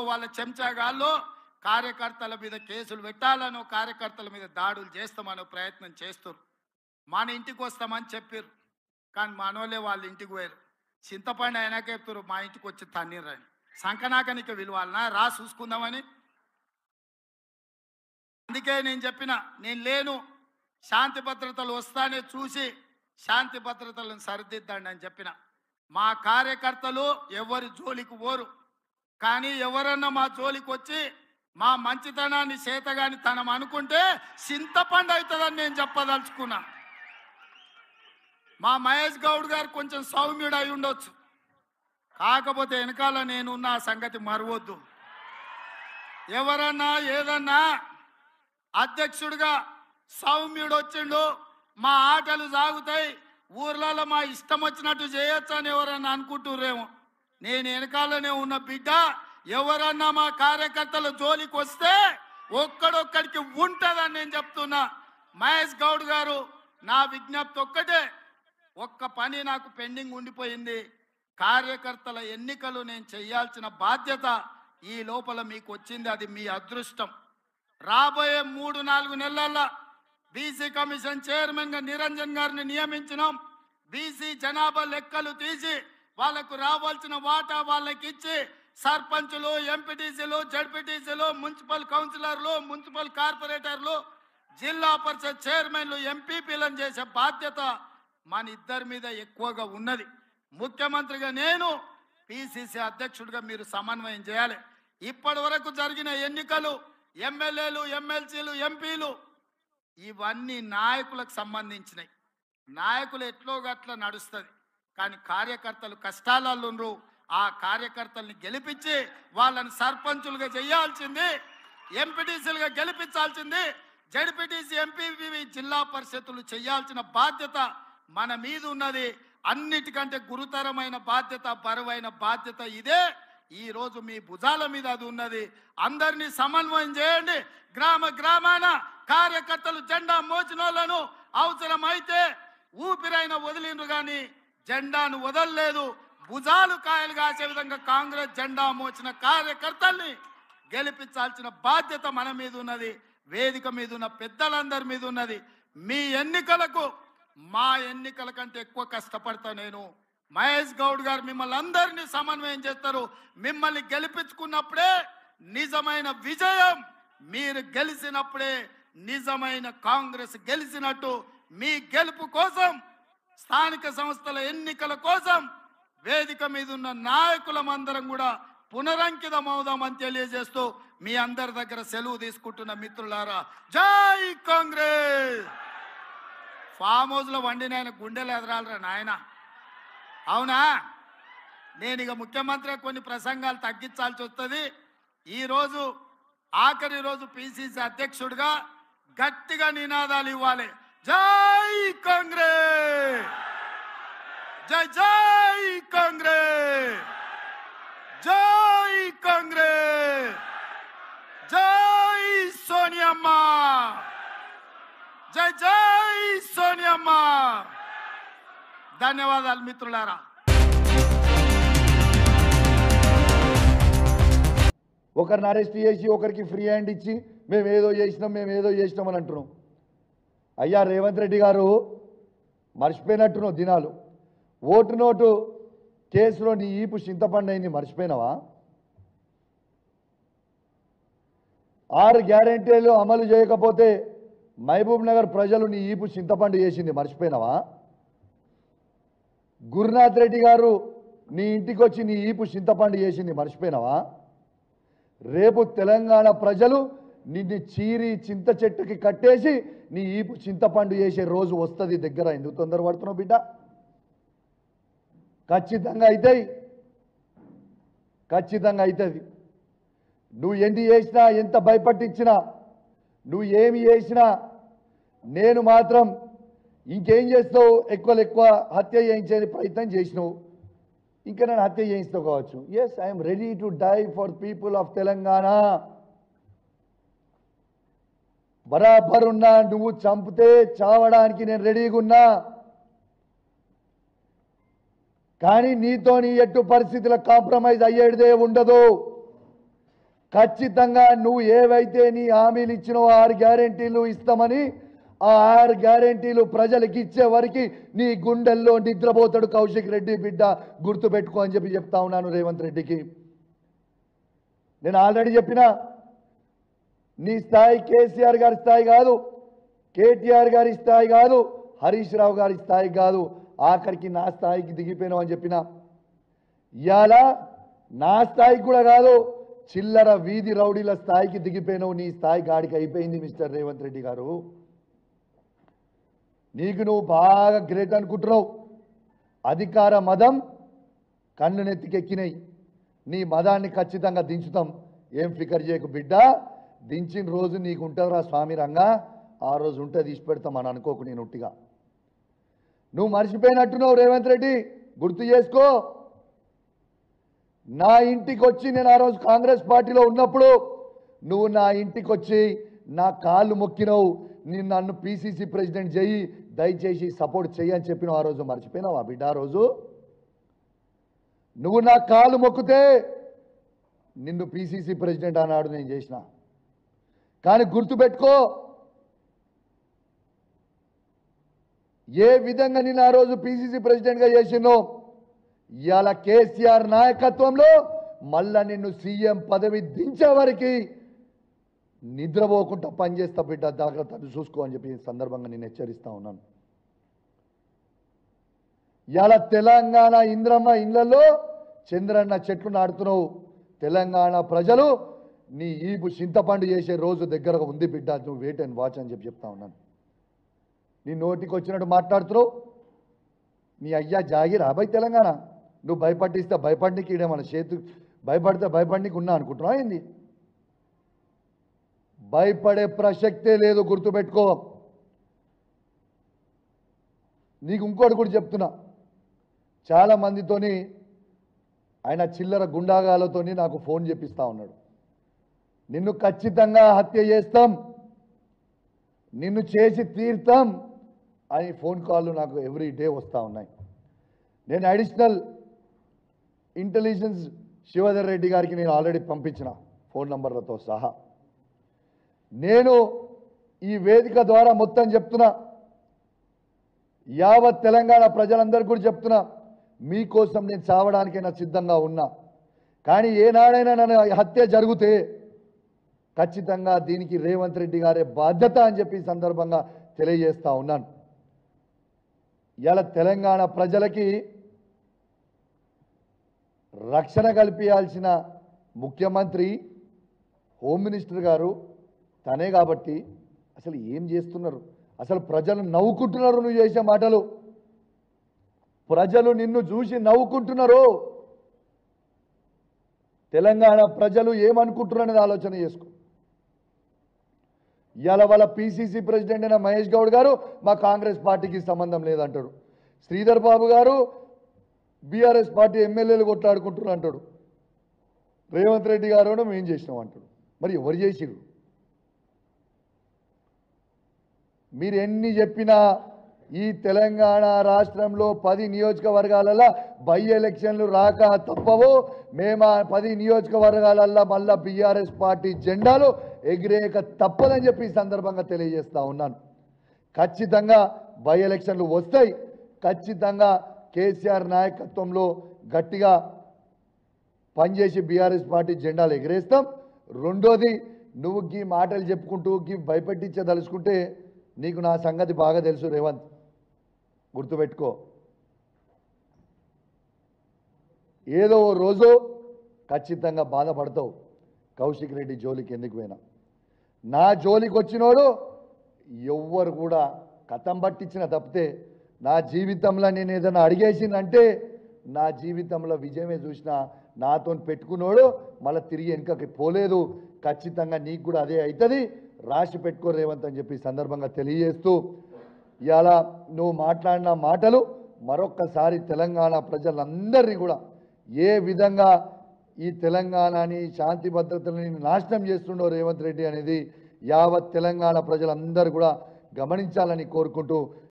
వాళ్ళ చెంచాగాళ్ళు కార్యకర్తల మీద కేసులు పెట్టాలనో కార్యకర్తల మీద దాడులు చేస్తామనో ప్రయత్నం చేస్తారు. మన ఇంటికి వస్తామని చెప్పారు, కానీ మనోళ్ళే వాళ్ళ ఇంటికి పోయారు. చింతపండు అయినాక చెప్తారు మా ఇంటికి వచ్చి తన్నీరని. సంకనాకనికి విలువాలనా రా చూసుకుందామని. అందుకే నేను చెప్పిన, నేను లేను, శాంతి భద్రతలు వస్తానే చూసి శాంతి భద్రతలను సరిదిద్దండి అని చెప్పిన. మా కార్యకర్తలు ఎవరి జోలికి పోరు, కానీ ఎవరన్నా మా జోలికి వచ్చి మా మంచితనాన్ని చేతగాని తనం అనుకుంటే చింతపండు అవుతుందని నేను చెప్పదలుచుకున్నా. మా మహేష్ గౌడ్ గారు కొంచెం సౌమ్యుడు అయి ఉండొచ్చు, కాకపోతే వెనకాల నేనున్న ఆ సంగతి మరవద్దు. ఎవరన్నా ఏదన్నా అధ్యక్షుడిగా సౌమ్యుడు వచ్చిండు, మా ఆటలు సాగుతాయి, ఊర్లలో మా ఇష్టం వచ్చినట్టు చేయొచ్చు అని ఎవరన్నా అనుకుంటుర్రేమో. నేను వెనకాలనే ఉన్న బిడ్డ. ఎవరన్నా మా కార్యకర్తల జోలికి వస్తే ఒక్కడొక్కడికి ఉంటుందని నేను చెప్తున్నా. మహేష్ గౌడ్ గారు, నా విజ్ఞప్తి ఒక్కటే, ఒక్క పని నాకు పెండింగ్ ఉండిపోయింది. కార్యకర్తల ఎన్నికలు నేను చేయాల్సిన బాధ్యత ఈ లోపల మీకు వచ్చింది, అది మీ అదృష్టం. రాబోయే 3-4 నెలల్లో బీసీ కమిషన్ చైర్మన్గా నిరంజన్ గారిని నియమించినాం. బీసీ జనాభా లెక్కలు తీసి వాళ్ళకు రావాల్సిన వాటా వాళ్ళకి ఇచ్చి సర్పంచులు, ఎంపీటీసీలు, జడ్పీటీసీలు, మున్సిపల్ కౌన్సిలర్లు, మున్సిపల్ కార్పొరేటర్లు, జిల్లా పరిషత్ చైర్మన్లు, ఎంపీపీలను చేసే బాధ్యత మన ఇద్దరి మీద ఎక్కువగా ఉన్నది. ముఖ్యమంత్రిగా నేను, పిసిసి అధ్యక్షుడిగా మీరు సమన్వయం చేయాలి. ఇప్పటి వరకు జరిగిన ఎన్నికలు, ఎమ్మెల్యేలు, ఎమ్మెల్సీలు, ఎంపీలు ఇవన్నీ నాయకులకు సంబంధించినవి. నాయకులు ఎట్లో గట్ల నడుస్తుంది, కానీ కార్యకర్తలు కష్టాలలో ఉన్నారు. ఆ కార్యకర్తల్ని గెలిపించి వాళ్ళని సర్పంచులుగా చేయాల్సింది, ఎంపీటీసీలుగా గెలిపించాల్సింది, జడ్పీటీసీ, ఎంపీపీ, జిల్లా పరిషత్తులు చేయాల్సిన బాధ్యత మన మీద ఉన్నది. అన్నిటికంటే గురుతరమైన బాధ్యత, బరువైన బాధ్యత ఇదే. ఈరోజు మీ భుజాల మీద అది ఉన్నది. అందరినీ సమన్వయం చేయండి. గ్రామ గ్రామాన కార్యకర్తలు జెండా మోచినోళ్లను అవసరమైతే ఊపిరైన వదిలిండ్రు, కానీ జెండాను వదలలేదు. భుజాలు కాయలు కాసే విధంగా కాంగ్రెస్ జెండా మోచిన కార్యకర్తల్ని గెలిపించాల్సిన బాధ్యత మన మీద ఉన్నది. వేదిక మీద ఉన్న పెద్దలందరి మీద ఉన్నది. మీ ఎన్నికలకు మా ఎన్నికల కంటే ఎక్కువ కష్టపడతా నేను. మహేష్ గౌడ్ గారు మిమ్మల్ని అందరినీ సమన్వయం చేస్తారు. మిమ్మల్ని గెలిపించుకున్నప్పుడే నిజమైన విజయం, మీరు గెలిచినప్పుడే నిజమైన కాంగ్రెస్ గెలిచినట్టు. మీ గెలుపు కోసం, స్థానిక సంస్థల ఎన్నికల కోసం వేదిక మీద ఉన్న నాయకులమందరం కూడా పునరంకితం అవుదామని తెలియజేస్తూ మీ అందరి దగ్గర సెలవు తీసుకుంటున్న మిత్రులారా, జై కాంగ్రెస్. ఫామ్ హౌస్లో వండిన ఆయన గుండెలు ఎదరాలరా నాయన, అవునా? నేను ఇక ముఖ్యమంత్రి కొన్ని ప్రసంగాలు తగ్గించాల్సి వస్తుంది. ఈరోజు ఆఖరి రోజు పిసిసి అధ్యక్షుడిగా గట్టిగా నినాదాలు ఇవ్వాలి. జై కాంగ్రెస్, జై జై కాంగ్రెస్, జై కాంగ్రెస్, జై సోనియమ్మ, జై జై సోనియమ్మ. ధన్యవాదాలు మిత్రులారా. ఒకరిని అరెస్ట్ చేసి ఒకరికి ఫ్రీ హ్యాండ్ ఇచ్చి మేము ఏదో చేసినాం అని అంటున్నాం. అయ్యా రేవంత్ రెడ్డి గారు మర్చిపోయినట్టున్నావు దినాలు. ఓటు నోటు కేసులో నీ ఈపు చింతపండు అయింది, మర్చిపోయినావా? 6 గ్యారెంటీలు అమలు చేయకపోతే మహబూబ్ నగర్ ప్రజలు నీ ఈపు చింతపండు చేసింది, మర్చిపోయినావా? గురునాథ్ రెడ్డి గారు నీ ఇంటికి వచ్చి నీ ఈపు చింతపండు చేసింది, మర్చిపోయినావా? రేపు తెలంగాణ ప్రజలు నిన్ను చీరి చింత చెట్టుకి కట్టేసి నీ ఈపు చింతపండు చేసే రోజు వస్తుంది దగ్గర. ఎందుకు తొందరపడుతున్నావు బిడ్డ? ఖచ్చితంగా అవుతాయి, ఖచ్చితంగా అవుతుంది. నువ్వు ఎన్ని చేసినా, ఎంత భయపట్టించినా, నువ్వు ఏమి చేసినా నేను మాత్రం ఇంకేం చేస్తావు, ఎక్కువ హత్య చేయించే ప్రయత్నం చేసినావు, ఇంకా నేను హత్య చేయిస్తావు కావచ్చు. Yes, I'm ready to die for people of Telangana. బరాబర్ ఉన్నా, నువ్వు చంపితే చావడానికి నేను రెడీగా ఉన్నా. కానీ నీతో నీ ఎట్టు పరిస్థితుల కాంప్రమైజ్ అయ్యేదే ఉండదు. ఖచ్చితంగా నువ్వు ఏవైతే నీ హామీలు ఇచ్చినో 6 గ్యారెంటీలు ఇస్తామని ఆ 6 గ్యారెంటీలు ప్రజలకు ఇచ్చే వరకు నీ గుండెల్లో నిద్రపోతాడు కౌశిక్ రెడ్డి బిడ్డ, గుర్తుపెట్టుకో అని చెప్తా ఉన్నాను రేవంత్ రెడ్డికి. నేను ఆల్రెడీ చెప్పినా, నీ స్థాయి కేసీఆర్ గారి స్థాయి కాదు, కేటీఆర్ గారి స్థాయి కాదు, హరీష్ రావు గారి స్థాయి కాదు, ఆఖరికి నా స్థాయికి దిగిపోయినావు అని చెప్పిన. ఇవాళ నా స్థాయికి కూడా కాదు, చిల్లర వీధి రౌడీల స్థాయికి దిగిపోయినావు. నీ స్థాయి గాడికి అయిపోయింది మిస్టర్ రేవంత్ రెడ్డి గారు. నీకు నువ్వు బాగా గ్రేట్ అనుకుంటున్నావు. అధికార మదం కన్ను నెత్తికెక్కినాయి. నీ మదాన్ని ఖచ్చితంగా దించుతాం, ఏం ఫికర్ చేయకు బిడ్డ. దించిన రోజు నీకు ఉంటుందిరా స్వామి రంగా, ఆ రోజు ఉంటే తీసి పెడతాం అని అనుకోకు. నేను ఉట్టిగా నువ్వు మర్చిపోయినట్టున్నావు రేవంత్ రెడ్డి, గుర్తు చేసుకో. నా ఇంటికి వచ్చి, నేను ఆ రోజు కాంగ్రెస్ పార్టీలో ఉన్నప్పుడు నువ్వు నా ఇంటికి వచ్చి నా కాళ్ళు మొక్కినవు, నేను నన్ను పిసిసి ప్రెసిడెంట్ చేయి, దయచేసి సపోర్ట్ చెయ్యి అని చెప్పినావు. ఆ రోజు మర్చిపోయినావా బిడ్డ? ఆ రోజు నువ్వు నా కాళ్ళు మొక్కితే నిన్ను పిసిసి ప్రెసిడెంట్ అన్నాడు, నేను చేసిన. కానీ గుర్తుపెట్టుకో, ఏ విధంగా నేను ఆ రోజు పిసిసి ప్రెసిడెంట్గా చేసినో, ఇవాళ కేసీఆర్ నాయకత్వంలో మళ్ళా నిన్ను సీఎం పదవి దించే వరకు నిద్రపోకుండా పనిచేస్తా బిడ్డ, జాగ్రత్త చూసుకో అని చెప్పి సందర్భంగా నేను హెచ్చరిస్తా ఉన్నాను. ఇవాళ తెలంగాణ ఇంద్రమ్మ ఇళ్లలో చంద్రన్న చెట్లు నాడుతున్నావు. తెలంగాణ ప్రజలు నీ ఈపు చింతపండు చేసే రోజు దగ్గరగా ఉంది బిడ్డ, నువ్వు వెయిట్ అండ్ వాచ్ అని చెప్తా ఉన్నాను. నీ నోటికి వచ్చినట్టు మాట్లాడుతున్నావు. నీ అయ్యా జాగిరా భయ్ తెలంగాణ. నువ్వు భయపట్టిస్తే భయపడికి ఇడే మన చేతు, భయపడితే భయపడికి ఉన్నా అనుకుంటున్నావు ఏంది? భయపడే ప్రసక్తే లేదు, గుర్తుపెట్టుకో. నీకు ఇంకోటి కూడా చెప్తున్నా, చాలా మందితోని ఆయన చిల్లర గుండాగాలతోని నాకు ఫోన్ చేపిస్తా ఉన్నాడు. నిన్ను ఖచ్చితంగా హత్య చేస్తాం, నిన్ను చేసి తీర్తాం అని ఫోన్ కాళ్ళు నాకు ఎవ్రీ డే వస్తూ ఉన్నాయి. నేను అడిషనల్ ఇంటెలిజెన్స్ శివధర్ రెడ్డి గారికి నేను ఆల్రెడీ పంపించిన ఫోన్ నంబర్లతో సహా. నేను ఈ వేదిక ద్వారా మొత్తం చెప్తున్నా, యావత్ తెలంగాణ ప్రజలందరికీ కూడా చెప్తున్నా, మీకోసం నేను చావడానికైనా సిద్ధంగా ఉన్నా. కానీ ఏనాడైనా నన్ను హత్య జరిగితే ఖచ్చితంగా దీనికి రేవంత్ రెడ్డి గారే బాధ్యత అని చెప్పి ఈ సందర్భంగా తెలియజేస్తా ఉన్నాను. ఇలా తెలంగాణ ప్రజలకి రక్షణ కల్పించాల్సిన ముఖ్యమంత్రి, హోమ్ మినిస్టర్ గారు తనే కాబట్టి అసలు ఏం చేస్తున్నారు? అసలు ప్రజలు నవ్వుకుంటున్నారు నువ్వు చేసే మాటలు. ప్రజలు నిన్ను చూసి నవ్వుకుంటున్నారు. తెలంగాణ ప్రజలు ఏమనుకుంటున్నారు అనేది ఆలోచన చేసుకో. ఇవాళ వాళ్ళ పిసిసి ప్రెసిడెంట్ అయిన మహేష్ గౌడ్ గారు మా కాంగ్రెస్ పార్టీకి సంబంధం లేదంటాడు. శ్రీధర్ బాబు గారు బీఆర్ఎస్ పార్టీ ఎమ్మెల్యేలు కొట్లాడుకుంటున్నారు అంటాడు. రేవంత్ రెడ్డి గారు మేము చేసినాం అంటాడు. మరి ఎవరు చేసిరు? మీరు ఎన్ని చెప్పినా ఈ తెలంగాణ రాష్ట్రంలో 10 నియోజకవర్గాలలో బై ఎలక్షన్లు రాక తప్పవు. మేము 10 నియోజకవర్గాలలో మళ్ళా బీఆర్ఎస్ పార్టీ జెండాలు ఎగిరేక తప్పదని చెప్పి ఈ సందర్భంగా తెలియజేస్తా ఉన్నాను. ఖచ్చితంగా బై ఎలక్షన్లు వస్తాయి. ఖచ్చితంగా కేసీఆర్ నాయకత్వంలో గట్టిగా పనిచేసి బీఆర్ఎస్ పార్టీ జెండాలు ఎగిరేస్తాం. రెండోది, నువ్వు గీ మాటలు చెప్పుకుంటూ గీ భయపెట్టించదలుచుకుంటే నీకు నా సంగతి బాగా తెలుసు రేవంత్, గుర్తుపెట్టుకో. ఏదో ఓ రోజు ఖచ్చితంగా బాధపడతావు. కౌశిక్ రెడ్డి జోలికి ఎందుకు పోయినా, నా జోలికి వచ్చినోడు ఎవ్వరు కూడా కథం పట్టించిన తప్పితే నా జీవితంలో నేను ఏదైనా అడిగేసిందంటే నా జీవితంలో విజయమే చూసినా నాతో పెట్టుకున్నోడు మళ్ళీ తిరిగి వెనుకకి పోలేదు. ఖచ్చితంగా నీకు కూడా అదే అవుతుంది, రాసి పెట్టుకో రేవంత్ అని చెప్పి సందర్భంగా తెలియజేస్తూ, ఇలా నువ్వు మాట్లాడిన మాటలు మరొక్కసారి తెలంగాణ ప్రజలందరినీ కూడా ఏ విధంగా ఈ తెలంగాణని శాంతి భద్రతలని నాశనం చేస్తుండో రేవంత్ రెడ్డి అనేది యావత్ తెలంగాణ ప్రజలందరూ కూడా గమనించాలని కోరుకుంటూ